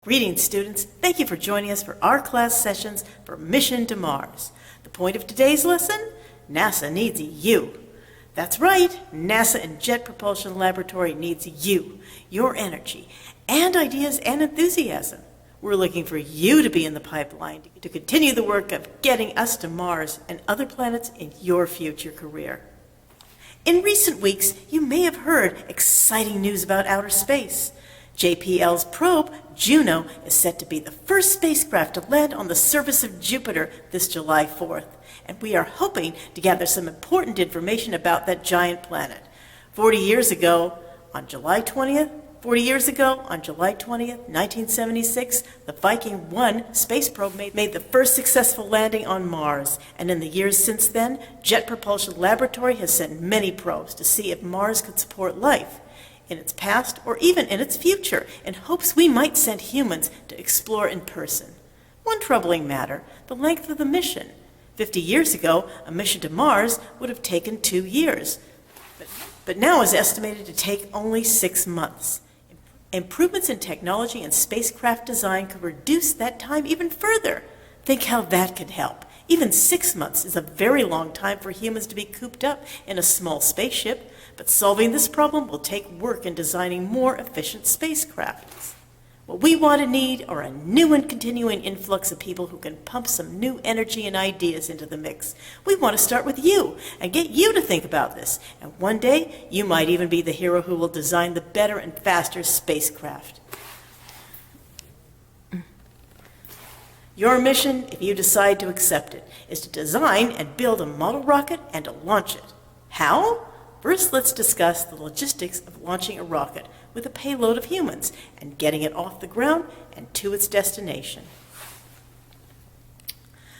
Greetings, students. Thank you for joining us for our class sessions for Mission to Mars. The point of today's lesson? NASA needs you. That's right, NASA and Jet Propulsion Laboratory needs you, your energy, and ideas and enthusiasm. We're looking for you to be in the pipeline to continue the work of getting us to Mars and other planets in your future career. In recent weeks, you may have heard exciting news about outer space. JPL's probe, Juno, is set to be the first spacecraft to land on the surface of Jupiter this July 4th, and we are hoping to gather some important information about that giant planet. 40 years ago, on July 20th, 1976, the Viking 1 space probe made the first successful landing on Mars, and in the years since then, Jet Propulsion Laboratory has sent many probes to see if Mars could support life in its past or even in its future, in hopes we might send humans to explore in person. One troubling matter, the length of the mission. 50 years ago, a mission to Mars would have taken 2 years, but now is estimated to take only 6 months. Improvements in technology and spacecraft design could reduce that time even further. Think how that could help. Even 6 months is a very long time for humans to be cooped up in a small spaceship, but solving this problem will take work in designing more efficient spacecraft. What we want to need are a new and continuing influx of people who can pump some new energy and ideas into the mix. We want to start with you and get you to think about this. And one day, you might even be the hero who will design the better and faster spacecraft. Your mission, if you decide to accept it, is to design and build a model rocket and to launch it. How? First, let's discuss the logistics of launching a rocket with a payload of humans and getting it off the ground and to its destination.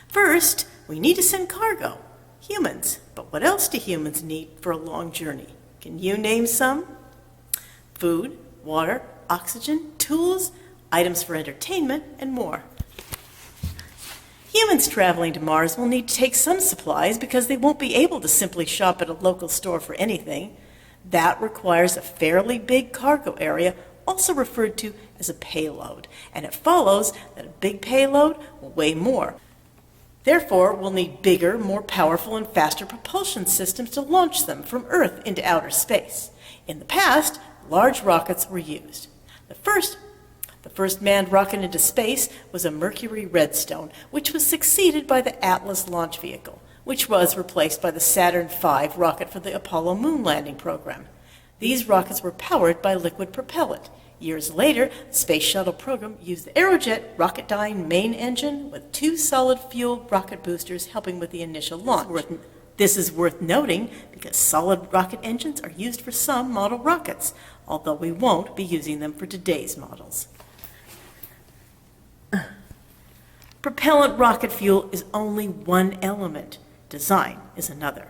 First, we need to send cargo, humans. But what else do humans need for a long journey? Can you name some? Food, water, oxygen, tools, items for entertainment, and more. Humans traveling to Mars will need to take some supplies because they won't be able to simply shop at a local store for anything. That requires a fairly big cargo area, also referred to as a payload, and it follows that a big payload will weigh more. Therefore, we'll need bigger, more powerful, and faster propulsion systems to launch them from Earth into outer space. In the past, large rockets were used. The first manned rocket into space was a Mercury Redstone, which was succeeded by the Atlas launch vehicle, which was replaced by the Saturn V rocket for the Apollo moon landing program. These rockets were powered by liquid propellant. Years later, the Space Shuttle program used the Aerojet Rocketdyne main engine with 2 solid-fuel rocket boosters helping with the initial launch. This is worth noting because solid rocket engines are used for some model rockets, although we won't be using them for today's models. Propellant rocket fuel is only one element. Design is another.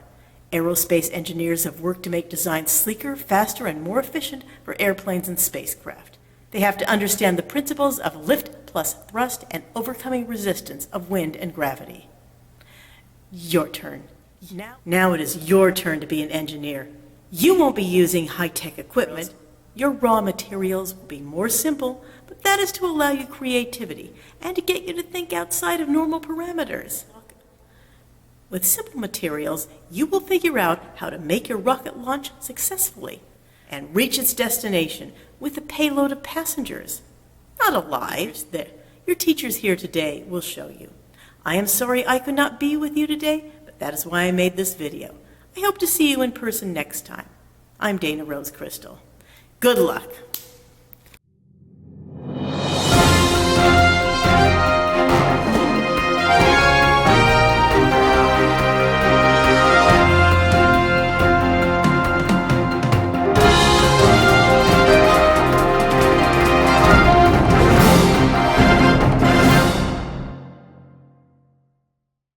Aerospace engineers have worked to make designs sleeker, faster, and more efficient for airplanes and spacecraft. They have to understand the principles of lift plus thrust and overcoming resistance of wind and gravity. Your turn. Now it is your turn to be an engineer. You won't be using high-tech equipment. Your raw materials will be more simple, but that is to allow you creativity and to get you to think outside of normal parameters. With simple materials, you will figure out how to make your rocket launch successfully and reach its destination with a payload of passengers. Not alive. Your teachers here today will show you. I am sorry I could not be with you today, but that is why I made this video. I hope to see you in person next time. I'm Dana Rose Crystal. Good luck.